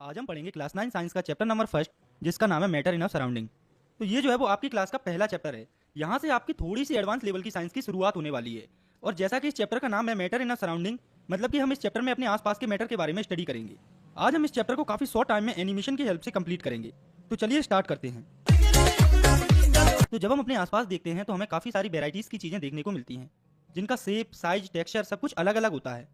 आज हम पढ़ेंगे क्लास 9 साइंस का चैप्टर नंबर फर्स्ट, जिसका नाम है मैटर इन अ सराउंडिंग। तो ये जो है वो आपकी क्लास का पहला चैप्टर है। यहाँ से आपकी थोड़ी सी एडवांस लेवल की साइंस की शुरुआत होने वाली है। और जैसा कि इस चैप्टर का नाम है मैटर इन अ सराउंडिंग, मतलब कि हम इस चैप्टर में अपने आसपास के मैटर के बारे में स्टडी करेंगे। आज हम इस चैप्टर को काफ़ी शॉर्ट टाइम में एनिमेशन की हेल्प से कंप्लीट करेंगे। तो चलिए स्टार्ट करते हैं। तो जब हम अपने आसपास देखते हैं तो हमें काफ़ी सारी वेराइटीज़ की चीज़ें देखने को मिलती हैं, जिनका शेप, साइज, टेक्सचर सब कुछ अलग अलग होता है।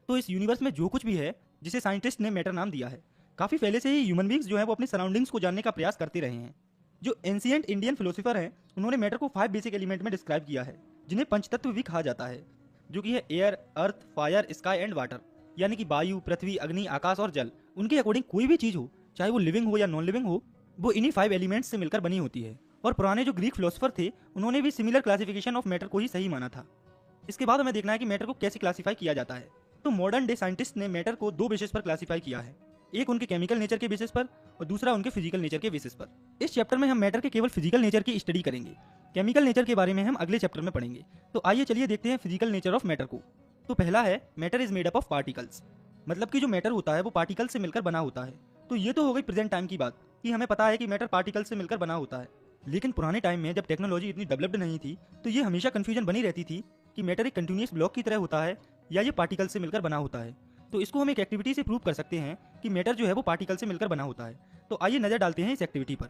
तो इस यूनिवर्स में जो कुछ भी है, जिसे साइंटिस्ट ने मैटर नाम दिया है, काफ़ी पहले से ही ह्यूमन बींग्स जो है वो अपनी सराउंडिंग्स को जानने का प्रयास करते रहे हैं। जो एंशियंट इंडियन फिलोसोफर हैं, उन्होंने मैटर को 5 बेसिक एलिमेंट में डिस्क्राइब किया है, जिन्हें पंचतत्व भी कहा जाता है, जो कि है air, earth, fire, sky and water. यानी कि वायु, पृथ्वी, अग्नि, आकाश और जल। उनके अकॉर्डिंग कोई भी चीज़ हो, चाहे वो लिविंग हो या नॉन लिविंग हो, वो इन्हीं 5 एलिमेंट्स से मिलकर बनी होती है। और पुराने जो ग्रीक फिलोसोफर थे, उन्होंने भी सिमिलर क्लासिफिकेशन ऑफ मैटर को ही सही माना था। इसके बाद हमें देखना है कि मैटर को कैसे क्लासीफाई किया जाता है। तो मॉडर्न डे साइंटिस्ट ने मैटर को 2 बेसिस पर क्लासीफाई किया है, एक उनके केमिकल नेचर के बेसिस पर और दूसरा उनके फिजिकल नेचर के बेसिस पर। इस चैप्टर में हम मैटर के केवल फिजिकल नेचर की स्टडी करेंगे। केमिकल नेचर के बारे में हम अगले चैप्टर में पढ़ेंगे। तो आइए चलिए देखते हैं फिजिकल नेचर ऑफ मैटर को। तो पहला है matter is made up of particles, मतलब कि जो मैटर होता है वो पार्टिकल से मिलकर बना होता है। तो ये तो हो गई प्रेजेंट टाइम की बात कि हमें पता है कि मैटर पार्टिकल से मिलकर बना होता है। लेकिन पुराने टाइम में जब टेक्नोलॉजी इतनी डेवलप्ड नहीं थी, तो ये हमेशा कंफ्यूजन बनी रहती थी कि मैटर एक कंटिन्यूस ब्लॉक की तरह होता है या ये पार्टिकल से मिलकर बना होता है। तो इसको हम एक एक्टिविटी से प्रूव कर सकते हैं कि मैटर जो है वो पार्टिकल से मिलकर बना होता है। तो आइए नजर डालते हैं इस एक्टिविटी पर।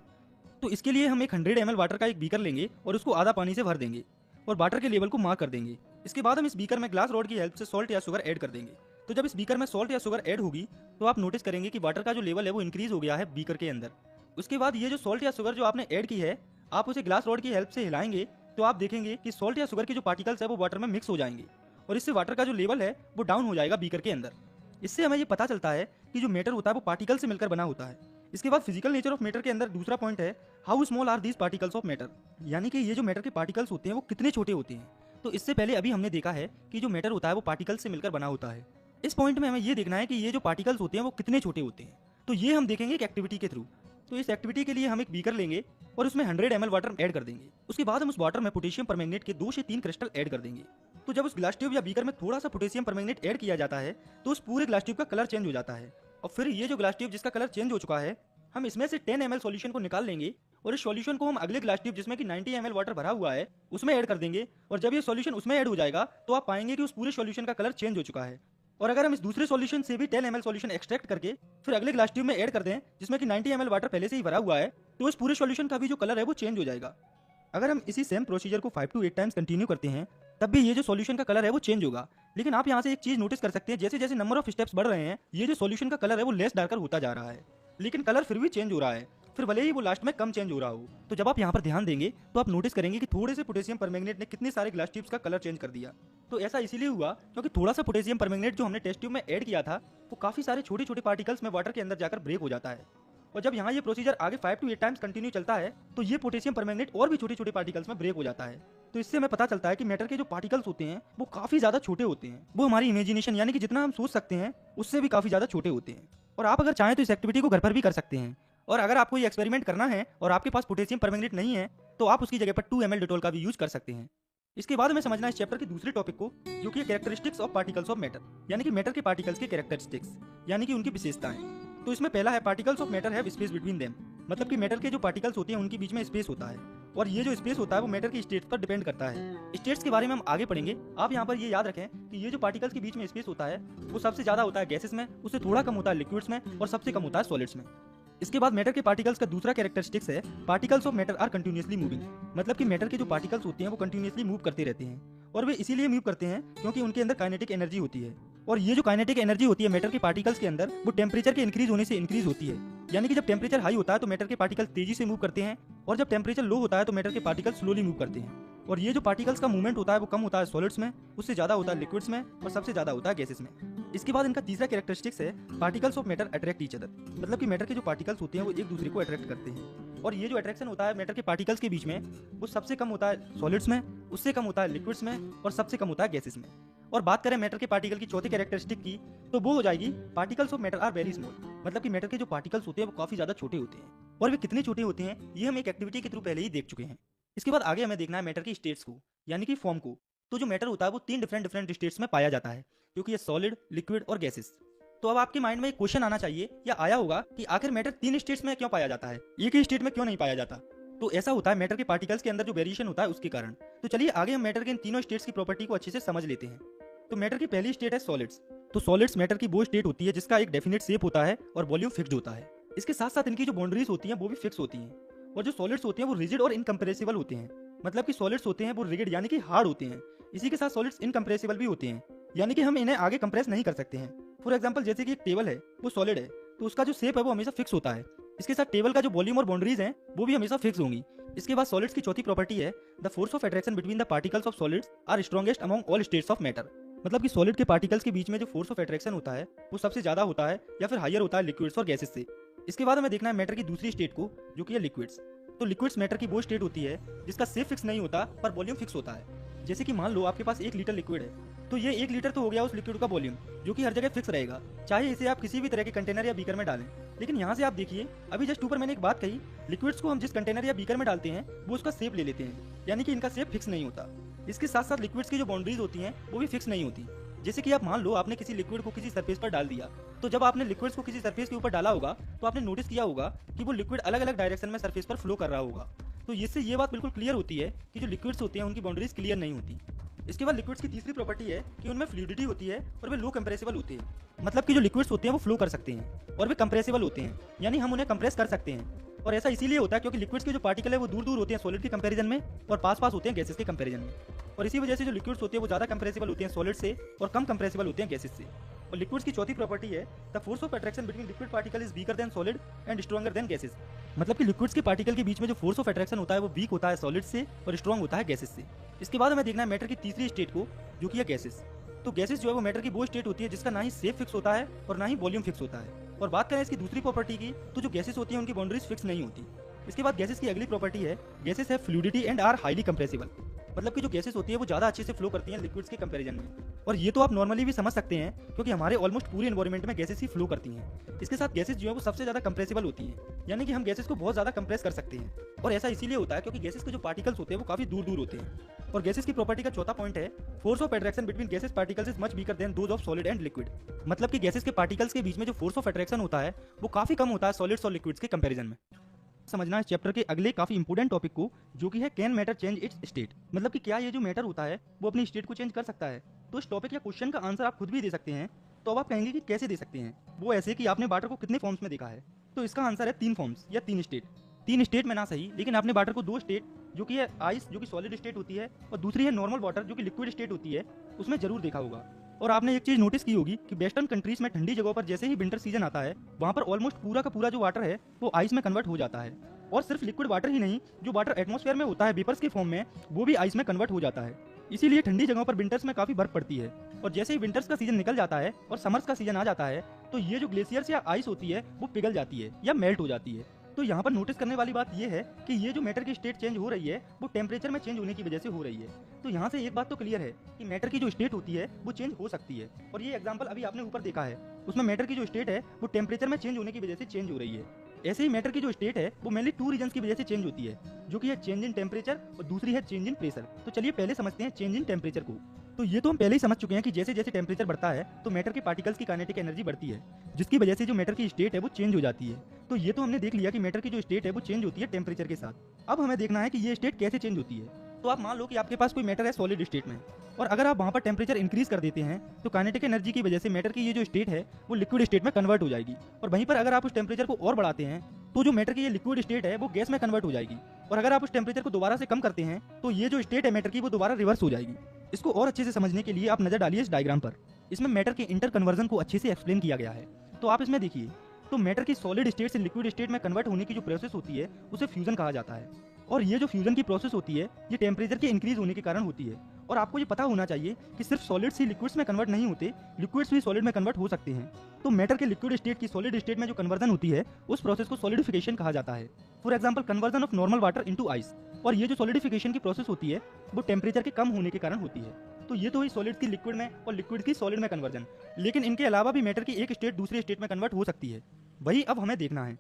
तो इसके लिए हम एक 100 ml वाटर का एक बीकर लेंगे और उसको आधा पानी से भर देंगे और वाटर के लेवल को मार्क कर देंगे। इसके बाद हम इस बीकर में ग्लास रॉड की हेल्प से सॉल्ट या शुगर ऐड कर देंगे। तो जब इस बीकर में सॉल्ट या शुगर ऐड होगी, तो आप नोटिस करेंगे कि वाटर का जो लेवल है वो इंक्रीज हो गया है बीकर के अंदर। उसके बाद ये जो सॉल्ट या शुगर जो आपने ऐड की है, आप उसे ग्लास रॉड की हेल्प से हिलाएंगे, तो आप देखेंगे कि सॉल्ट या शुगर के जो पार्टिकल्स है वो वाटर में मिक्स हो जाएंगे और इससे वाटर का जो लेवल है वो डाउन हो जाएगा बीकर के अंदर। इससे हमें ये पता चलता है कि जो मैटर होता है वो पार्टिकल से मिलकर बना होता है। इसके बाद फिजिकल नेचर ऑफ मैटर के अंदर दूसरा पॉइंट है how small are these particles of matter, यानी कि ये जो मैटर के पार्टिकल्स होते हैं वो कितने छोटे होते हैं। तो इससे पहले अभी हमने देखा है कि जो मैटर होता है वो पार्टिकल से मिलकर बना होता है। इस पॉइंट में हमें ये देखना है कि ये जो पार्टिकल्स होते हैं वो कितने छोटे होते हैं। तो ये हम देखेंगे एक एक्टिविटी के थ्रू। तो इस एक्टिविटी के लिए हम एक बीकर लेंगे और उसमें 100 ml वाटर ऐड कर देंगे। उसके बाद हम उस वाटर में पोटेशियम परमैंगनेट के 2 से 3 क्रिस्टल ऐड कर देंगे। तो जब उस ग्लास ट्यूब या बीकर में थोड़ा सा पोटेशियम परमैंगनेट ऐड किया जाता है, तो उस पूरे ग्लास ट्यूब का कलर चेंज हो जाता है। और फिर ये जो ग्लास ट्यूब जिसका कलर चेंज हो चुका है, हम इसमें से 10 ml सॉल्यूशन को निकाल लेंगे और इस सॉल्यूशन को हम अगले ग्लास ट्यूब जिसमें कि 90 ml वाटर भरा हुआ है उसमें ऐड कर देंगे। और जब ये सॉल्यूशन उसमें ऐड हो जाएगा, तो आप पाएंगे कि उस पूरे सॉल्यूशन का कलर चेंज हो चुका है। और अगर हम इस दूसरे सॉल्यूशन से भी 10 ml सॉल्यूशन एक्सट्रैक्ट करके फिर अगले ग्लास ट्यूब में ऐड कर दें जिसमें कि 90 ml वाटर पहले से ही भरा हुआ है, तो इस पूरे सॉल्यूशन का भी जो कलर है वो चेंज हो जाएगा। अगर हम इसी सेम प्रोसीजर को 5 to 8 टाइम्स कंटिन्यू करते हैं, तब भी ये जो सॉल्यूशन का कलर है वो चेंज होगा। लेकिन आप यहाँ से एक चीज नोटिस कर सकते हैं, जैसे जैसे नंबर ऑफ स्टेप्स बढ़ रहे हैं, ये जो सॉल्यूशन का कलर है वो लेस डार्कर होता जा रहा है, लेकिन कलर फिर भी चेंज हो रहा है, फिर भले ही वो लास्ट में कम चेंज हो रहा हो। तो जब आप यहाँ पर ध्यान देंगे तो आप नोटिस करेंगे कि थोड़े से पोटेशियम परमैंगनेट ने कितने सारे ग्लास ट्यूब्स का कलर चेंज कर दिया। तो ऐसा इसीलिए हुआ क्योंकि थोड़ा सा पोटेशियम परमैंगनेट जो हमने टेस्ट ट्यूब में ऐड किया था, वो काफी सारे छोटे छोटे पार्टिकल्स में वाटर के अंदर जाकर ब्रेक हो जाता है। और जब यहाँ ये प्रोसीजर आगे 5 to 8 टाइम्स कंटिन्यू चलता है, तो ये पोटेशियम परमैंगनेट और भी छोटे छोटे पार्टिकल्स में ब्रेक हो जाता है। तो इससे हमें पता चलता है कि मैटर के जो पार्टिकल्स होते हैं वो काफी ज्यादा छोटे होते हैं। वो हमारी इमेजिनेशन यानी कि जितना हम सोच सकते हैं उससे भी काफी ज्यादा छोटे होते हैं। और आप अगर चाहें तो इस एक्टिविटी को घर पर भी कर सकते हैं। और अगर आपको ये एक्सपेरिमेंट करना है और आपके पास पोटेशियम परमैंगनेट नहीं है, तो आप उसकी जगह पर 2 ml डेटॉल का भी यूज कर सकते हैं। इसके बाद हमें समझना है इस चैप्टर के दूसरे टॉपिक को, जो कि characteristics of particles of matter, यानी कि मैटर के पार्टिकल्स के कैरेक्टरिस्टिक्स, यानी कि उनकी विशेषताएं। तो इसमें पहला है particles of matter have space between them, मतलब कि मैटर के जो पार्टिकल्स होते हैं उनके बीच में स्पेस होता है। और ये जो स्पेस होता है वो मैटर की स्टेट्स पर डिपेंड करता है। स्टेट्स के बारे में हम आगे पढ़ेंगे। आप यहाँ पर ये याद रखें कि ये जो पार्टिकल्स के बीच में स्पेस होता है वो सबसे ज्यादा होता है गैसेस में, उससे थोड़ा कम होता है लिक्विड्स में और सबसे कम होता है सॉलिड्स में। इसके बाद मैटर के पार्टिकल्स का दूसरा कैरेक्टरिस्टिक्स है particles of matter are continuously moving, मतलब कि मैटर के जो पार्टिकल्स होते हैं वो कंटिन्यूअसली मूव करते रहते हैं। और वे इसीलिए मूव करते हैं क्योंकि उनके अंदर काइनेटिक एनर्जी होती है। और ये जो काइनेटिक एनर्जी होती है मैटर के पार्टिकल्स के अंदर, वो टेम्परेचर के इंक्रीज होने से इंक्रीज होती है। यानी कि जब टेम्परेचर हाई होता है तो मैटर के पार्टिकल तेजी से मूव करते हैं, और जब टेम्परेचर लो होता है तो मैटर के पार्टिकल स्लोली मूव करते हैं। और ये जो पार्टिकल्स का मूवमेंट होता है वो कम होता है सॉलिड्स में, उससे ज्यादा होता है लिक्विड्स में और सबसे ज्यादा होता है गैसेस में। इसके बाद इनका तीसरा कैरेक्टरिस्टिक्स है particles of matter attract each other, मतलब कि मैटर के जो पार्टिकल्स होते हैं वो एक दूसरे को अट्रैक्ट करते हैं। और ये जो अट्रैक्शन होता है मैटर के पार्टिकल्स के बीच में, वो सबसे कम होता है सॉलिड्स में, उससे कम होता है लिक्विड्स में और सबसे कम होता है गैसेस में। और बात करें मैटर के पार्टिकल की चौथी कैरेक्टरिस्टिक की, तो वो हो जाएगी particles of matter are very small, मतलब कि मैटर के जो पार्टिकल्स होते हैं वो काफी ज्यादा छोटे होते हैं। और वे कितने छोटे होते हैं ये हम एक एक्टिविटी के थ्रू पहले ही देख चुके हैं। इसके बाद आगे हमें देखना है मैटर की स्टेट्स को, यानी कि फॉर्म को। तो जो मैटर होता है वो 3 डिफरेंट स्टेट्स में पाया जाता है, क्योंकि ये सॉलिड, लिक्विड और गैसेस। तो अब आपके माइंड में एक क्वेश्चन आना चाहिए या आया होगा कि आखिर मैटर 3 स्टेट्स में क्यों पाया जाता है, एक ही स्टेट में क्यों नहीं पाया जाता। तो ऐसा होता है मैटर के पार्टिकल्स के अंदर जो वेरिएशन होता है उसके कारण। तो चलिए आगे हम मैटर के इन तीनों स्टेट्स की प्रॉपर्टी को अच्छे से समझ लेते हैं। तो मैटर की पहली स्टेट है सॉलिड्स। तो सॉलिड्स मैटर की वो स्टेट होती है जिसका एक डेफिनेट शेप होता है और वॉल्यूम फिक्स्ड होता है। इसके साथ साथ इनकी जो बाउंड्रीज होती हैं वो भी फिक्स होती हैं। और जो सॉलिड्स होते हैं वो रिजिड और इनकम्प्रेसिबल होते हैं। मतलब कि सॉलिड्स होते हैं वो रिजिड यानी कि हार्ड होते हैं। इसी के साथ सॉलिड्स इनकम्प्रेसिबल भी होते हैं, यानी कि हम इन्हें आगे कंप्रेस नहीं कर सकते हैं। फॉर एग्जाम्पल जैसे कि एक टेबल है वो सॉलिड है तो उसका जो शेप है वो हमेशा फिक्स होता है। इसके साथ टेबल का जो वॉल्यूम और बाउंड्रीज हैं वो भी हमेशा फिक्स होंगी। इसके बाद सॉलिड्स की चौथी प्रॉपर्टी है the force of attraction between the particles of solids are strongest among all states of matter. मतलब कि सॉलिड के पार्टिकल्स के बीच में जो फोर्स ऑफ अट्रैक्शन होता है वो सबसे ज्यादा होता है या फिर हायर होता है लिक्विड्स और गैसेस से। इसके बाद हमें देखना है मैटर की दूसरी स्टेट को जो कि है लिक्विड्स। तो लिक्विड्स मैटर की वो स्टेट होती है जिसका शेप फिक्स नहीं होता पर वॉल्यूम फिक्स होता है। जैसे कि मान लो आपके पास 1 लीटर लिक्विड है तो ये 1 लीटर तो हो गया उस लिक्विड का वॉल्यूम जो कि हर जगह फिक्स रहेगा, चाहे इसे आप किसी भी तरह के कंटेनर या बीकर में डालें। लेकिन यहाँ से आप देखिए अभी जस्ट ऊपर मैंने एक बात कही, लिक्विड्स को हम जिस कंटेनर या बीकर में डालते हैं वो उसका शेप ले लेते हैं, यानी कि इनका शेप फिक्स नहीं होता। इसके साथ साथ लिक्विड्स की जो बाउंड्रीज होती हैं वो भी फिक्स नहीं होती। जैसे कि आप मान लो आपने किसी लिक्विड को किसी सरफेस पर डाल दिया, तो जब आपने लिक्विड्स को किसी सरफेस के ऊपर डाला होगा तो आपने नोटिस किया होगा कि वो लिक्विड अलग अलग डायरेक्शन में सरफेस पर फ्लो कर रहा होगा। तो इससे ये बात बिल्कुल क्लियर होती है कि जो लिक्विड्स होते हैं उनकी बाउंड्रीज क्लियर नहीं होती। इसके बाद लिक्विड्स की तीसरी प्रॉपर्टी है कि उनमें फ्लूइडिटी होती है और वे लो कंप्रेसिबल होते हैं। मतलब कि जो लिक्विड्स होते हैं वो फ्लो कर सकते हैं और वे कंप्रेसिबल होते हैं, यानी हम उन्हें कंप्रेस कर सकते हैं। और ऐसा इसीलिए होता है क्योंकि लिक्विड्स के जो पार्टिकल है वो दूर दूर होते हैं सॉलिड के कंपैरिजन में और पास पास होते हैं गैसेस के कंपैरिजन में। और इसी वजह से जो लिक्विड्स होते हैं वो ज़्यादा कंप्रेसिबल होते हैं सॉलिड से और कम कंप्रेसिबल होते हैं गैसेस से। और लिक्विड्स की चौथी प्रॉपर्टी है the force of attraction between liquid particle is weaker then solid and stronger than gases. मतलब कि लिक्विड्स के पार्टिकल के बीच में जो फोर्स ऑफ अट्रैक्शन होता है वो वीक होता है सॉलिड से और स्ट्रॉन्ग होता है गैसेस से। इसके बाद हमें देखना है मैटर की तीसरी स्टेट को जो कि है गैसेस। तो गैसेस जो है वो मैटर की वो स्टेट होती है जिसका ना ही शेप फिक्स होता है और ना ही वॉल्यूम फिक्स होता है। और बात करें इसकी दूसरी प्रॉपर्टी की तो जो गैसेस होती हैं उनकी बाउंड्रीज फिक्स नहीं होती। इसके बाद गैसेस की अगली प्रॉपर्टी है गैसेस है fluidity and are highly compressible. मतलब कि जो गैसेस होती है वो ज़्यादा अच्छे से फ्लो करती हैं लिक्विड्स के कंपैरिजन में। और ये तो आप नॉर्मली भी समझ सकते हैं क्योंकि हमारे ऑलमोस्ट पूरे एनवायरनमेंट में गैसेस ही फ्लो करती हैं। इसके साथ गैसेस जो है वो सबसे ज़्यादा कंप्रेसिबल होती हैं, यानी कि हम गैसेस को बहुत ज़्यादा कंप्रेस कर सकते हैं। और ऐसा इसीलिए होता है क्योंकि गैसेस के जो पार्टिकल्स होते हैं वो काफ़ी दूर दूर होते हैं। और गैसेस की प्रॉपर्टी का चौथा पॉइंट है force of attraction between gases particles is much weaker then those of solid and liquid. मतलब कि गैसेस के पार्टिकल्स के बीच में जो फोर्स ऑफ अट्रैक्शन होता है वो काफ़ी कम होता है सॉलिड्स और लिक्विड्स के कंपैरिजन में। समझना है चैप्टर के अगले काफी इंपोर्टेंट टॉपिक को जो कि है can matter change it's state. मतलब कि क्या ये जो मैटर होता है वो अपनी स्टेट को चेंज कर सकता है। तो इस टॉपिक या क्वेश्चन का आंसर आप खुद भी दे सकते हैं। तो अब आप कहेंगे कि कैसे दे सकते हैं, वो ऐसे कि आपने वाटर को कितने फॉर्म्स में देखा है। तो इसका आंसर है 3 फॉर्म्स या 3 स्टेट। 3 स्टेट में ना सही, लेकिन आपने वाटर को 2 स्टेट जो कि है आइस जो कि सॉलिड स्टेट होती है और दूसरी है नॉर्मल वाटर जो कि लिक्विड स्टेट होती है उसमें जरूर देखा होगा। और आपने एक चीज नोटिस की होगी कि वेस्टर्न कंट्रीज में ठंडी जगहों पर जैसे ही विंटर सीजन आता है वहाँ पर ऑलमोस्ट पूरा का पूरा जो वाटर है वो आइस में कन्वर्ट हो जाता है। और सिर्फ लिक्विड वाटर ही नहीं, जो वाटर एटमॉस्फेयर में होता है वेपर्स के फॉर्म में वो भी आइस में कन्वर्ट हो जाता है। इसीलिए ठंडी जगहों पर विंटर्स में काफी बर्फ पड़ती है। और जैसे ही विंटर्स का सीजन निकल जाता है और समर्स का सीजन आ जाता है तो ये जो ग्लेशियर्स या आइस होती है वो पिघल जाती है या मेल्ट हो जाती है। तो यहाँ पर नोटिस करने वाली बात यह है कि ये जो मैटर की स्टेट चेंज हो रही है वो टेम्परेचर में चेंज होने की वजह से हो रही है। तो यहाँ से एक बात तो क्लियर है कि मैटर की जो स्टेट होती है वो चेंज हो सकती है। और ये एग्जांपल अभी आपने ऊपर देखा है उसमें मैटर की जो स्टेट है वो टेम्परेचर में चेंज होने की वजह से चेंज हो रही है। ऐसे ही मैटर की जो स्टेट है वो मेनली 2 रीजंस की वजह से चेंज होती है जो कि है चेंज इन टेम्परेचर और दूसरी है चेंज इन प्रेशर। तो चलिए पहले समझते हैं चेंज इन टेम्परेचर को। तो ये तो हम पहले ही समझ चुके हैं कि जैसे जैसे टेम्परेचर बढ़ता है तो मैटर के पार्टिकल्स की काइनेटिक एनर्जी बढ़ती है जिसकी वजह से जो मैटर की स्टेट है वो चेंज हो जाती है। तो ये तो हमने देख लिया कि मैटर की जो स्टेट है वो चेंज होती है टेम्परेचर के साथ। अब हमें देखना है कि ये स्टेट कैसे चेंज होती है। तो आप मान लो कि आपके पास कोई मैटर है सॉलिड स्टेट में और अगर आप वहाँ पर टेम्परेचर इंक्रीज कर देते हैं तो काइनेटिक एनर्जी की वजह से मैटर की ये जो स्टेट है वो लिक्विड स्टेट में कन्वर्ट हो जाएगी। और वहीं पर अगर आप उस टेम्परेचर को और बढ़ाते हैं तो जो मैटर की ये लिक्विड स्टेट है वो गैस में कन्वर्ट हो जाएगी। और अगर आप उस टेम्परेचर को दोबारा से कम करते हैं तो ये जो स्टेट है मैटर की वो दोबारा रिवर्स हो जाएगी। इसको और अच्छे से समझने के लिए आप नजर डालिए इस डायग्राम पर। इसमें मैटर के इंटर कन्वर्जन को अच्छे से एक्सप्लेन किया गया है। तो आप इसमें देखिए तो मैटर की सॉलिड स्टेट से लिक्विड स्टेट में कन्वर्ट होने की जो प्रोसेस होती है उसे फ्यूजन कहा जाता है। और ये जो फ्यूजन की प्रोसेस होती है ये टेम्परेचर के इंक्रीज होने के कारण होती है। और आपको ये पता होना चाहिए कि सिर्फ सॉलिड्स ही लिक्विड्स में कन्वर्ट नहीं होते, लिक्विड्स भी सॉलिड में कन्वर्ट हो सकते हैं। तो मैटर के लिक्विड स्टेट की सॉलिड स्टेट में जो कन्वर्जन होती है उस प्रोसेस को सॉलिडिफिकेशन कहा जाता है। For example conversion of normal water into ice. और ये जो सॉलिडिफिकेशन की प्रोसेस होती है वो टेम्परेचर के कम होने के कारण होती है। तो ये तो हुई सॉलिड की लिक्विड में और लिक्विड की सॉलिड में कन्वर्जन। लेकिन इनके अलावा भी मैटर की एक स्टेट दूसरी स्टेट में कन्वर्ट हो सकती है, वही अब हमें देखना है।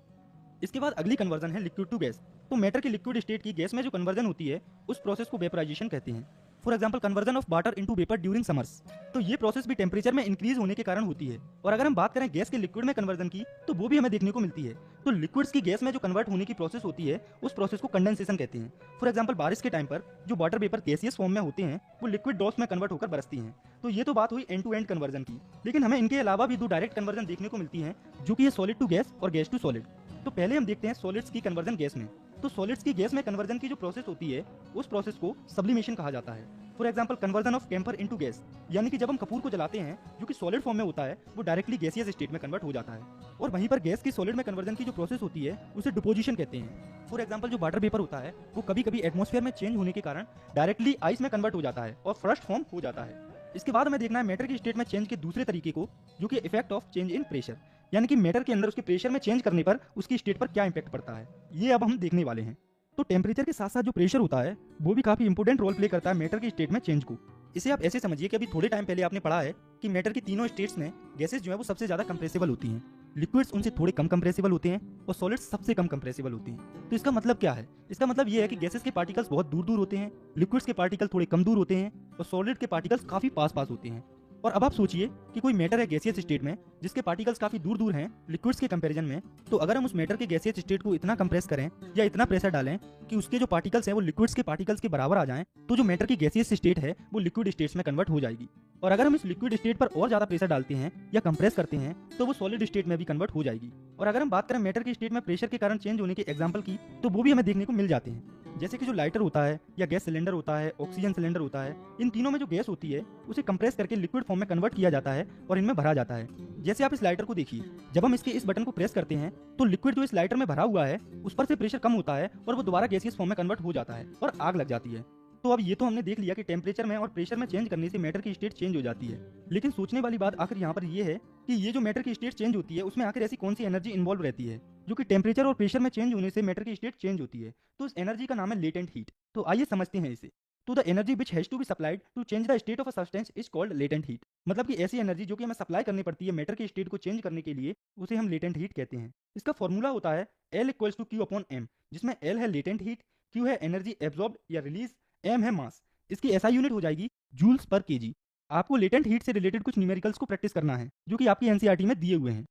इसके बाद अगली कन्वर्जन है लिक्विड टू गैस। तो मैटर की लिक्विड स्टेट की गैस में जो कन्वर्जन होती है उस प्रोसेस को वेपराइजेशन कहते हैं। For example conversion of water into vapour during summers. तो ये प्रोसेस भी टेम्परेचर में इंक्रीज होने के कारण होती है। और अगर हम बात करें गैस के लिक्विड में कन्वर्जन की, तो वो भी हमें देखने को मिलती है। तो लिक्विड्स की गैस में जो कन्वर्ट होने की प्रोसेस होती है, उस प्रोसेस को कंडेंसेशन कहते हैं। फॉर एग्जाम्पल बारिश के टाइम पर जो वाटर वेपर गैसियस फॉर्म में होते हैं, वो लिक्विड ड्रॉप्स में कन्वर्ट होकर बरसती हैं। तो ये तो बात हुई एंड टू एंड कन्वर्जन की। लेकिन हमें इनके अलावा भी दो डायरेक्ट कन्वर्जन देखने को मिलती है, जो कि है सॉलिड टू गैस और गैस टू सॉलिड। तो पहले हम देखते हैं सॉलिड्स की कन्वर्जन गैस में। तो सॉलिड्स की गैस में कन्वर्जन की जो प्रोसेस होती है, उस प्रोसेस को सब्लिमेशन कहा जाता है। For example conversion of camphor into gas, यानी कि जब हम कपूर को जलाते हैं, जो कि सॉलिड फॉर्म में होता है, वो डायरेक्टली गैसियस स्टेट में कन्वर्ट हो जाता है। और वहीं पर गैस की सॉलिड में कन्वर्जन की जो प्रोसेस होती है, उसे डिपोजिशन कहते हैं। फॉर एग्जाम्पल जो वाटर वेपर होता है, वो कभी कभी एटमॉस्फेयर में चेंज होने के कारण डायरेक्टली आइस में कन्वर्ट हो जाता है और फ्रस्ट फॉर्म हो जाता है। इसके बाद हमें देखना है मैटर की स्टेट में चेंज के दूसरे तरीके को, जो कि effect of change in pressure, यानी कि मैटर के अंदर उसके प्रेशर में चेंज करने पर उसकी स्टेट पर क्या इंपैक्ट पड़ता है, ये अब हम देखने वाले हैं। तो टेम्परेचर के साथ साथ जो प्रेशर होता है, वो भी काफी इंपोर्टेंट रोल प्ले करता है मैटर की स्टेट में चेंज को। इसे आप ऐसे समझिए कि अभी थोड़े टाइम पहले आपने पढ़ा है कि मैटर की तीनों स्टेट्स में गैसेस जो है वो सबसे ज्यादा कंप्रेसिबल होती हैं, लिक्विड्स उनसे थोड़े कम कंप्रेसिबल होते हैं और सॉलिड्स सबसे कम कंप्रेसिबल होते हैं। तो इसका मतलब क्या है? इसका मतलब ये है कि गैसेस के पार्टिकल्स बहुत दूर दूर होते हैं, लिक्विड्स के पार्टिकल थोड़े कम दूर होते हैं और सॉलिड के पार्टिकल्स काफी पास पास होते हैं। और अब आप सोचिए कि कोई मैटर है गैसियस स्टेट में, जिसके पार्टिकल्स काफी दूर दूर हैं लिक्विड्स के कंपैरिजन में। तो अगर हम उस मैटर के गैसियस स्टेट को इतना कंप्रेस करें या इतना प्रेशर डालें कि उसके जो पार्टिकल्स हैं वो लिक्विड्स के पार्टिकल्स के बराबर आ जाएं, तो जो मैटर की गैसियस स्टेट है वो लिक्विड स्टेट्स में कन्वर्ट हो जाएगी। और अगर हम इस लिक्विड स्टेट पर और ज्यादा प्रेशर डालते हैं या कंप्रेस करते हैं, तो वो सॉलिड स्टेट में भी कन्वर्ट हो जाएगी। और अगर हम बात करें मैटर की स्टेट में प्रेशर के कारण चेंज होने के एग्जाम्पल की, तो वो भी हमें देखने को मिल जाते हैं। जैसे कि जो लाइटर होता है या गैस सिलेंडर होता है, ऑक्सीजन सिलेंडर होता है, इन तीनों में जो गैस होती है उसे कंप्रेस करके लिक्विड फॉर्म में कन्वर्ट किया जाता है और इनमें भरा जाता है। जैसे आप इस लाइटर को देखिए, जब हम इसके इस बटन को प्रेस करते हैं, तो लिक्विड जो इस लाइटर में भरा हुआ है उस पर से प्रेशर कम होता है और वो दोबारा गैसियस फॉर्म में कन्वर्ट हो जाता है और आग लग जाती है। तो अब ये तो हमने देख लिया कि टेम्परेचर में और प्रेशर में चेंज करने से मैटर की स्टेट चेंज हो जाती है। लेकिन सोचने वाली बात आखिर यहाँ पर ये है कि ये जो मैटर की स्टेट चेंज होती है, उसमें आखिर ऐसी कौन सी एनर्जी इन्वॉल्व रहती है जो कि टेम्परेचर और प्रेशर में चेंज होने से मैटर की स्टेट चेंज होती है। तो इस एनर्जी का नाम है लेटेंट हीट। तो आइए समझते हैं इसे। तो the energy which has to be supplied to change the state of a substance is called latent heat. मतलब कि ऐसी एनर्जी जो कि हमें सप्लाई करनी पड़ती है मैटर की स्टेट को चेंज करने के लिए, उसे हम लेटेंट हीट कहते हैं। इसका फॉर्मूला होता है L इक्वल्स टू Q/m, जिसमें L है लेटेंट हीट, Q है एनर्जी एब्जॉर्ब्ड या रिलीज, M है मास। इसकी SI यूनिट हो जाएगी जूल्स पर केजी। आपको लेटेंट हीट से रिलेटेड कुछ न्यूमेरिकल्स को प्रैक्टिस करना है, जो कि आपकी एनसीईआरटी में दिए हुए हैं।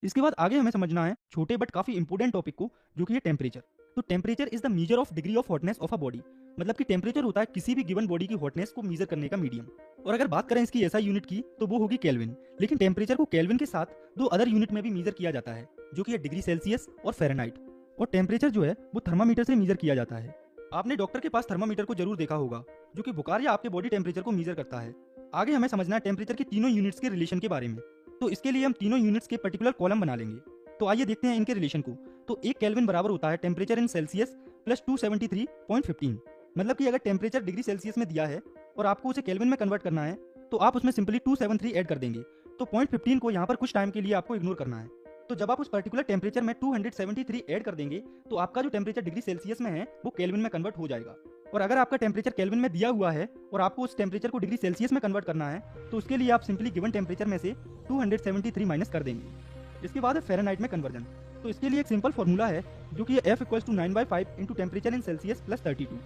इसके बाद आगे हमें समझना है छोटे बट काफी इंपोर्टेंट टॉपिक को, जो कि है टेम्परेचर। तो temperature is the measure of degree of hotness of a body. मतलब कि टेम्परेचर होता है किसी भी गिवन बॉडी की हॉटनेस को मेजर करने का मीडियम। और अगर बात करें इसकी SI यूनिट की, तो वो होगी केल्विन। लेकिन टेम्परेचर को केल्विन के साथ दो अदर यूनिट में भी मेजर किया जाता है, जो कि है डिग्री सेल्सियस और फ़ारेनहाइट। और टेम्परेचर जो है वो थर्मामीटर से मेजर किया जाता है। आपने डॉक्टर के पास थर्मामीटर को जरूर देखा होगा, जो कि बुखार या आपके बॉडी टेम्परेचर को मेजर करता है। आगे हमें समझना है टेम्परेचर की तीनों यूनिट्स के रिलेशन के बारे में। तो इसके लिए हम तीनों यूनिट्स के पर्टिकुलर कॉलम बना लेंगे। तो आइए देखते हैं इनके रिलेशन को। तो एक केल्विन बराबर होता है टेम्परेचर इन सेल्सियस प्लस 273.15। मतलब कि अगर टेम्परेचर डिग्री सेल्सियस में दिया है और आपको उसे केल्विन में कन्वर्ट करना है, तो आप उसमें सिंपली 273 ऐड कर देंगे। तो 0.15 को यहाँ पर कुछ टाइम के लिए आपको इग्नोर करना है। तो जब आप उस पर्टिकुलर टेम्परेचर में 273 ऐड कर देंगे, तो आपका जो टेम्परेचर डिग्री सेल्सियस में है वो केल्विन में कन्वर्ट हो जाएगा। और अगर आपका टेम्परेचर केल्विन में दिया हुआ है और आपको उस टेम्परेचर को डिग्री सेल्सियस में कन्वर्ट करना है, तो उसके लिए आप सिंपली गिवन टेम्परेचर में से 273 माइनस कर देंगे। इसके बाद है फ़ारेनहाइट में कन्वर्जन। तो इसके लिए एक सिंपल फॉर्मूला है, जो कि F equals to 9/5 into temperature in Celsius plus 32।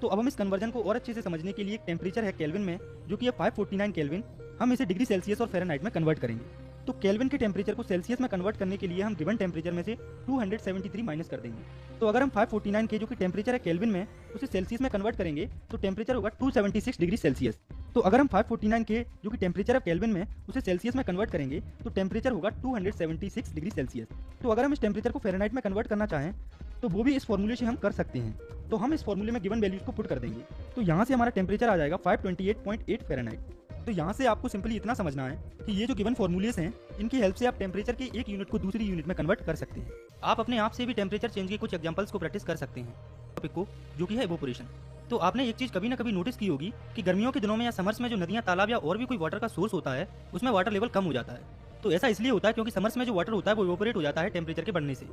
तो अब हम इस कन्वर्जन को और अच्छे से समझने के लिए एक टेम्परेचर है केल्विन में, जो कि है 549 केल्विन। हम इसे डिग्री सेल्सियस और फ़ारेनहाइट में कन्वर्ट करेंगे। तो केल्विन के टेम्परेचर को सेल्सियस में कन्वर्ट करने के लिए हम गिवन टेम्परेचर में से 273 माइनस कर देंगे। तो अगर हम 549 के जो कि टेम्परेचर है केल्विन में, उसे सेल्सियस में कन्वर्ट करेंगे, तो टेम्परेचर होगा 276 डिग्री सेल्सियस। तो अगर हम 549 के जो कि टेम्परेचर है केल्विन में, उसे सेल्सियस में कन्वर्ट करेंगे, तो टेम्परेचर होगा 276 डिग्री सेल्सियस। तो अगर हम इस टेम्परेचर को फ़ारेनहाइट में कन्वर्ट करना चाहें, तो वो भी इस फॉर्मूले से हम कर सकते हैं। तो हम इस फॉर्मूले में गिवन वैल्यूज को पुट कर देंगे। तो यहाँ से हमारा टेम्परेचर आ जाएगा 528.8 फ़ारेनहाइट। तो यहाँ से आपको सिंपली इतना समझना है कि ये जो गिवन फॉर्मूलेस हैं, इनकी हेल्प से आप टेम्परेचर के एक यूनिट को दूसरी यूनिट में कन्वर्ट कर सकते हैं। आप अपने आप से भी टेम्परेचर चेंज के कुछ एग्जांपल्स को प्रैक्टिस कर सकते हैं टॉपिक को, जो कि है इवोपोरेशन। तो आपने एक चीज़ कभी ना कभी नोटिस की होगी कि गर्मियों के दिनों में या समर्स में जो नदियाँ, तालाब या और भी कोई वाटर का सोर्स होता है, उसमें वाटर लेवल कम हो जाता है। तो ऐसा इसलिए होता है क्योंकि समर्स में जो वाटर होता है वो इवोपोरेट हो जाता है टेम्परेचर के बढ़ने से।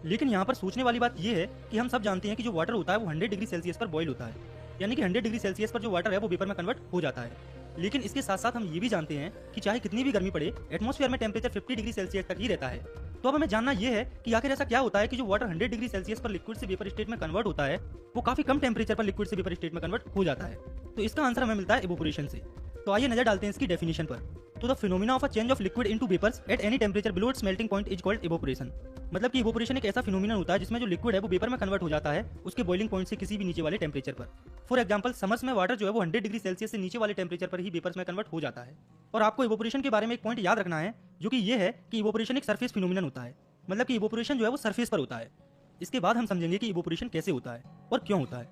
लेकिन यहाँ पर सोचने वाली बात यह है कि हम सब जानते हैं कि जो वाटर होता है वो 100 डिग्री सेल्सियस पर बॉयल होता है, यानी कि 100 डिग्री सेल्सियस पर जो वाटर है वो वेपर में कन्वर्ट हो जाता है। लेकिन इसके साथ साथ हम ये भी जानते हैं कि चाहे कितनी भी गर्मी पड़े, एटमॉस्फेयर में टेम्परेचर 50 डिग्री सेल्सियस तक ही रहता है। तो अब हमें जानना यह है कि आखिर ऐसा क्या होता है कि जो वाटर 100 डिग्री सेल्सियस पर लिक्विड से वेपर स्टेट में कन्वर्ट होता है वो काफी कम टेम्परेचर पर लिक्विड से वेपर स्टेट में कन्वर्ट हो जाता है। तो इसका आंसर हमें मिलता है इवोपोरेशन से। तो आइए नजर डालते हैं इसकी डेफिनेशन पर। तो the phenomena of a change of liquid into vapours at any temperature below its melting point is called evaporation. मतलब कि इवोपोरेशन एक ऐसा फिनोमिना होता है जिसमें जो लिक्विड है वो वेपर में कन्वर्ट हो जाता है उसके बॉइलिंग पॉइंट से किसी भी नीचे वाले टेम्परेचर पर। फॉर एग्जाम्पल समर्स में वाटर जो है वो 100 डिग्री सेल्सियस से नीचे वाले टेम्परेचर पर ही वेपर्स में कन्वर्ट हो जाता है। और आपको इवोपोरेशन के बारे में एक पॉइंट याद रखना है जो कि ये है कि इवोपोरेशन एक सरफेस फिनोमिनन होता है। मतलब कि इवोपोरेशन जो है वो सरफेस पर होता है। इसके बाद हम समझेंगे कि इवोपोरेशन कैसे होता है और क्यों होता है।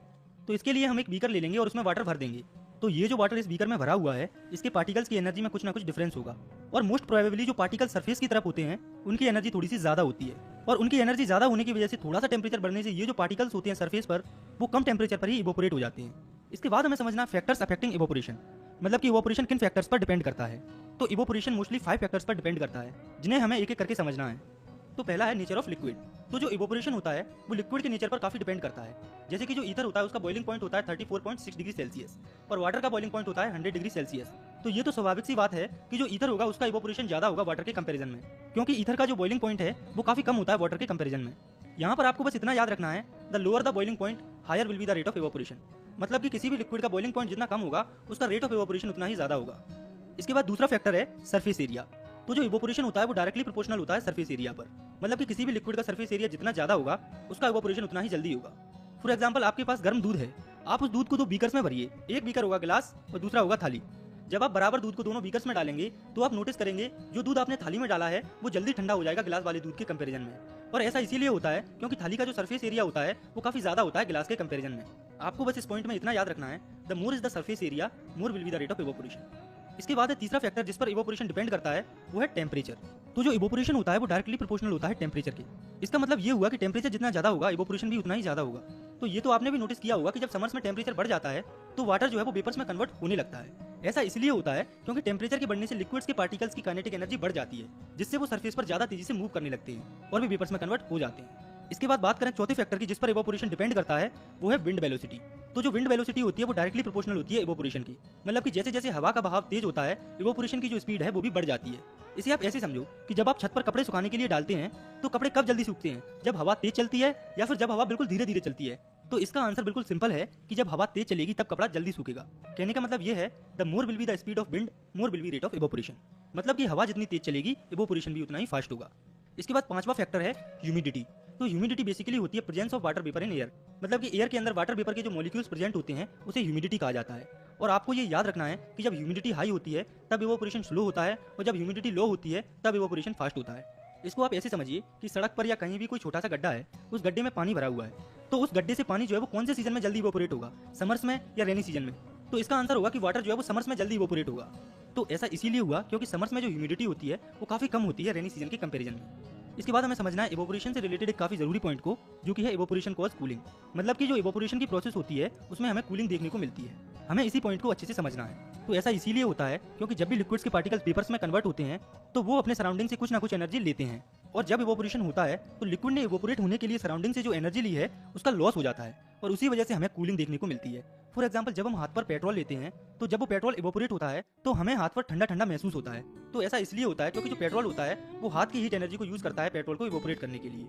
तो इसके लिए हम एक बीकर ले लेंगे और उसमें वाटर भर देंगे। तो ये जो वाटर इस बीकर में भरा हुआ है इसके पार्टिकल्स की एनर्जी में कुछ ना कुछ डिफरेंस होगा और मोस्ट प्रोबेबली जो पार्टिकल सरफेस की तरफ होते हैं उनकी एनर्जी थोड़ी सी ज्यादा होती है। और उनकी एनर्जी ज्यादा होने की वजह से थोड़ा सा टेम्परेचर बढ़ने से ये जो पार्टिकल्स होते हैं सरफेस पर वो कम टेम्परेचर पर ही इवोपोरेट हो जाते हैं। इसके बाद हमें समझना फैक्टर्स अफेक्टिंग इवोपोरेशन। मतलब कि इवोपोरेशन किन फैक्टर्स पर डिपेंड करता है। तो इवोपोरेशन मोस्टली 5 फैक्टर्स पर डिपेंड करता है जिन्हें हमें एक एक करके समझना है। तो पहला है नेचर ऑफ लिक्विड। तो जो इवोपोरेशन होता है वो लिक्विड के नेचर पर काफी डिपेंड करता है। जैसे कि जो ईथर होता है उसका बॉइलिंग पॉइंट होता है 34.6 डिग्री सेल्सियस और वाटर का बॉइलिंग पॉइंट होता है 100 डिग्री सेल्सियस। तो ये तो स्वाभाविक सी बात है कि जो ईथर होगा उसका इवोपोरेशन ज्यादा होगा वाटर के कंपैरिजन में, क्योंकि ईथर का जो बॉइलिंग पॉइंट है वो काफी कम होता है वाटर के कंपैरिजन में। यहाँ पर आपको बस इतना याद रखना है, the lower the boiling point higher will be the rate of evaporation. मतलब कि किसी भी लिक्विड का बॉइलिंग पॉइंट जितना कम होगा उसका रेट ऑफ इवोपोरेशन उतना ही ज्यादा होगा। इसके बाद दूसरा फैक्टर है सरफेस एरिया। तो जो इवोपोरेशन होता है वो डायरेक्टली प्रोपोर्शनल होता है सरफेस एरिया पर। मतलब कि किसी भी लिक्विड का सरफेस एरिया जितना ज्यादा होगा उसका इवोपोरेशन उतना ही जल्दी होगा। फॉर एग्जांपल आपके पास गर्म दूध है, आप उस दूध को 2 बीकर्स में भरिए। एक बीकर होगा गिलास और दूसरा होगा थाली। जब आप बराबर दूध को दोनों बीकर्स में डालेंगे तो आप नोटिस करेंगे जो दूध आपने थाली में डाला है वो जल्दी ठंडा हो जाएगा गिलास वाले दूध के कंपैरिजन में। और ऐसा इसीलिए होता है क्योंकि थाली का जो सरफेस एरिया होता है वो काफी ज्यादा होता है गिलास के कंपैरिजन में। आपको बस इस पॉइंट में इतना याद रखना है, the more is the surface area more will be the rate of evaporation. इसके बाद तीसरा फैक्टर जिस पर इवोपोरेशन डिपेंड करता है वो है टेम्परेचर। तो जो इवोपोरेशन होता है वो डायरेक्टली प्रोपोर्शनल होता है टेम्परेचर के। इसका मतलब ये हुआ कि टेम्परेचर जितना ज्यादा होगा इवोपोरेशन भी उतना ही ज्यादा होगा। तो ये तो आपने भी नोटिस किया होगा कि जब समर्स में टेम्परेचर बढ़ जाता है तो वाटर जो है वो वेपर्स में कन्वर्ट होने लगता है। ऐसा इसलिए होता है क्योंकि टेम्परेचर के बढ़ने से लिक्विड्स के पार्टिकल्स की काइनेटिक एनर्जी बढ़ जाती है जिससे वो सरफेस पर ज्यादा तेजी से मूव करने लगते हैं और भी वेपर्स में कन्वर्ट हो जाते हैं। इसके बाद बात करें चौथे फैक्टर की जिस पर इवोपोरेशन डिपेंड करता है वो है विंड वेलोसिटी। तो जो विंड वेलोसिटी होती है वो डायरेक्टली प्रोपोर्शनल होती है इवोपोरेशन की। मतलब कि जैसे जैसे हवा का बहाव तेज होता है इवोपोरेशन की जो स्पीड है वो भी बढ़ जाती है। इसे आप ऐसे समझो कि जब आप छत पर कपड़े सुखाने के लिए डालते हैं तो कपड़े कब जल्दी सूखते हैं, जब हवा तेज चलती है या फिर जब हवा बिल्कुल धीरे धीरे चलती है। तो इसका आंसर बिल्कुल सिंपल है कि जब हवा तेज चलेगी तब कपड़ा जल्दी सूखेगा। कहने का मतलब ये है the more will be the speed of wind more will be rate of evaporation. मतलब कि हवा जितनी तेज चलेगी इवोपोरेशन भी उतना ही फास्ट होगा। इसके बाद पांचवा फैक्टर है ह्यूमिडिटी। तो ह्यूमिडिटी बेसिकली होती है presence of water vapour in air. मतलब कि एयर के अंदर वाटर वेपर के जो मॉलिक्यूल्स प्रेजेंट होते हैं उसे ह्यूमिडिटी कहा जाता है। और आपको ये याद रखना है कि जब ह्यूमिडिटी हाई होती है तब इवोपोरेशन स्लो होता है और जब ह्यूमिडिटी लो होती है तब इवोपोरेशन फास्ट होता है। इसको आप ऐसे समझिए कि सड़क पर या कहीं भी कोई छोटा सा गड्ढा है, उस गड्ढे में पानी भरा हुआ है, तो उस गड्ढे से पानी जो है वो कौन से सीजन में जल्दी इवोपोरेट होगा, समर्स में या रेनी सीजन में। तो इसका आंसर होगा कि वाटर जो है वो समर्स में जल्दी इवोपोरेट होगा। तो ऐसा इसीलिए हुआ क्योंकि समर्स में जो ह्यूमिडिटी होती है वो काफी कम होती है रेनी सीजन के कंपैरिजन में। इसके बाद हमें समझना है इवोपोरेशन से रिलेटेड एक काफी जरूरी पॉइंट को, जो कि है इवोपोरेशन कॉज कूलिंग। मतलब कि जो इवोपोरेशन की प्रोसेस होती है उसमें हमें कूलिंग देखने को मिलती है। हमें इसी पॉइंट को अच्छे से समझना है। तो ऐसा इसीलिए होता है क्योंकि जब भी लिक्विड्स के पार्टिकल्स वेपर्स में कन्वर्ट होते हैं तो वो अपने सराउंडिंग से कुछ ना कुछ एनर्जी लेते हैं। और जब इवोपोरेशन होता है तो लिक्विड ने इवोपोरेट होने के लिए सराउंडिंग से जो एनर्जी ली है उसका लॉस हो जाता है और उसी वजह से हमें कूलिंग देखने को मिलती है। फॉर एग्जाम्पल जब हम हाथ पर पेट्रोल लेते हैं तो जब वो पेट्रोल इवोपोरेट होता है तो हमें हाथ पर ठंडा ठंडा महसूस होता है। तो ऐसा इसलिए होता है क्योंकि जो पेट्रोल होता है वो हाथ की हीट एनर्जी को यूज करता है पेट्रोल को इवोपोरेट करने के लिए।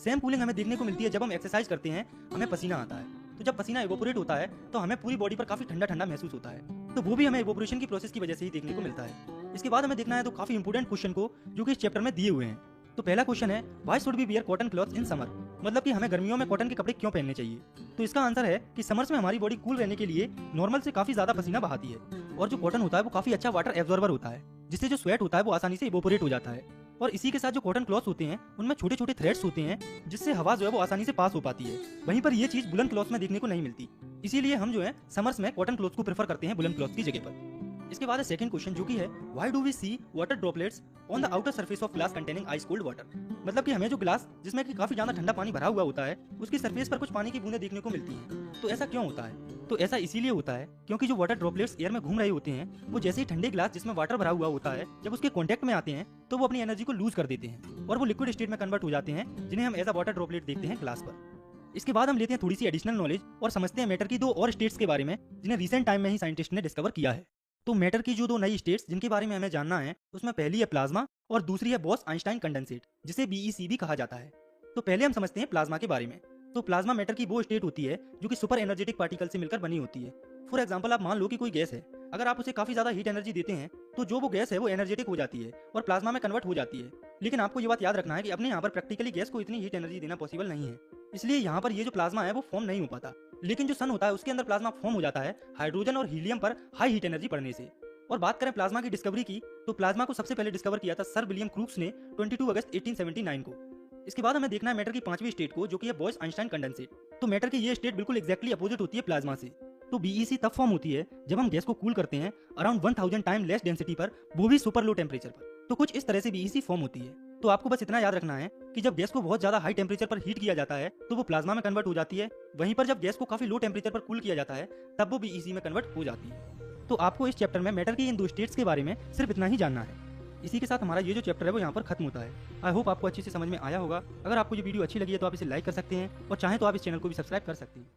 सेम कूलिंग हमें देखने को मिलती है जब हम एक्सरसाइज करते हैं, हमें पसीना आता है। तो जब पसीना इवोपोरेट होता है तो हमें पूरी बॉडी पर काफी ठंडा ठंडा महसूस होता है। तो वो भी हमें इवोपोरेशन की प्रोसेस की वजह से ही देखने को मिलता है। इसके बाद हमें देखना है तो काफी इंपोर्टेंट क्वेश्चन को जो कि इस चैप्टर में दिए हुए हैं। तो पहला क्वेश्चन है why should we wear cotton clothes in summer. मतलब कि हमें गर्मियों में कॉटन के कपड़े क्यों पहनने चाहिए। तो इसका आंसर है कि समर्स में हमारी बॉडी कूल रहने के लिए नॉर्मल से काफी ज्यादा पसीना बहाती है और जो कॉटन होता है वो काफी अच्छा वाटर एब्जॉर्बर होता है जिससे जो स्वेट होता है वो आसानी से इवोपोरेट हो जाता है। और इसी के साथ जो कॉटन क्लॉथ्स होते हैं उनमें छोटे छोटे थ्रेड्स होते हैं जिससे हवा जो है वो आसानी से पास हो पाती है। वहीं पर ये चीज वुलन क्लॉथ्स में देखने को नहीं मिलती, इसीलिए हम जो है समर्स में कॉटन क्लॉथ्स को प्रेफर करते हैं वुलन क्लॉथ्स की जगह पर। इसके बाद सेकंड क्वेश्चन जो कि है why do we see water droplets on the outer surface of glass containing ice cold water. मतलब कि हमें जो ग्लास जिसमें कि काफी ज्यादा ठंडा पानी भरा हुआ होता है उसकी सरफेस पर कुछ पानी की बूंदें देखने को मिलती हैं। तो ऐसा क्यों होता है। तो ऐसा इसीलिए होता है क्योंकि जो वाटर ड्रॉपलेट्स एयर में घूम रहे होते हैं वो जैसे ही ठंडे ग्लास जिसमें वाटर भरा हुआ होता है जब उसके कांटेक्ट में आते हैं तो वो अपनी एनर्जी को लूज कर देते हैं और वो लिक्विड स्टेट में कन्वर्ट हो जाते हैं जिन्हें हम एज अ वाटर ड्रॉपलेट देखते हैं ग्लास पर। इसके बाद हम लेते हैं थोड़ी सी एडिशनल नॉलेज और समझते हैं मैटर की 2 और स्टेट्स के बारे में जिन्हें रिसेंट टाइम में ही साइंटिस्ट ने डिस्कवर किया है। तो मैटर की जो दो नई स्टेट्स जिनके बारे में हमें जानना है, उसमें पहली है प्लाज्मा और दूसरी है बोस-आइंस्टाइन कंडेंसेट, जिसे बीईसी भी कहा जाता है। तो पहले हम समझते हैं प्लाज्मा के बारे में। तो प्लाज्मा मैटर की वो स्टेट होती है जो कि सुपर एनर्जेटिक पार्टिकल से मिलकर बनी होती है। फॉर एग्जाम्पल, आप मान लो कि कोई गैस है, अगर आप उसे काफी ज्यादा हीट एनर्जी देते हैं तो जो वो गैस है वो एनर्जेटिक हो जाती है और प्लाज्मा में कन्वर्ट हो जाती है। लेकिन आपको ये बात याद रखना है कि अपने यहाँ पर प्रैक्टिकली गैस को इतनी हीट एनर्जी देना पॉसिबल नहीं है, इसलिए यहाँ पर ये जो प्लाज्मा है वो फॉर्म नहीं हो पाता। लेकिन जो सन होता है उसके अंदर प्लाज्मा फॉर्म हो जाता है हाइड्रोजन और हीलियम पर हाई हीट एनर्जी पड़ने से। और बात करें प्लाज्मा की डिस्कवरी की, तो प्लाज्मा को सबसे पहले डिस्कवर किया था सर विलियम क्रूक्स ने 22 अगस्त 1879 को। इसके बाद हमें देखना है मैटर की पांचवी स्टेट को, जो कि है बोस-आइंस्टाइन कंडेंसेट। तो मैटर की ये स्टेट बिल्कुल एक्जैक्टली अपोजिट होती है प्लाज्मा से। तो बीईसी तब फॉर्म होती है जब हम गैस को कूल करते हैं अराउंड 1000 टाइम लेस डेंसिटी पर, वो भी सुपर लो टेम्परेचर पर। तो कुछ इस तरह से बीईसी फॉर्म होती है। तो आपको बस इतना याद रखना है कि जब गैस को बहुत ज्यादा हाई टेम्परेचर पर हीट किया जाता है तो वो प्लाज्मा में कन्वर्ट हो जाती है, वहीं पर जब गैस को काफी लो टेम्परेचर पर कूल किया जाता है तब वो बीईसी में कन्वर्ट हो जाती है। तो आपको इस चैप्टर में मैटर की इन दो स्टेट्स के बारे में सिर्फ इतना ही जानना है। इसी के साथ हमारा ये जो चैप्टर है वो यहाँ पर खत्म होता है। आई होप आपको अच्छे से समझ में आया होगा। अगर आपको ये वीडियो अच्छी लगी है तो आप इसे लाइक कर सकते हैं और चाहें तो आप इस चैनल को भी सब्सक्राइब कर सकते हैं।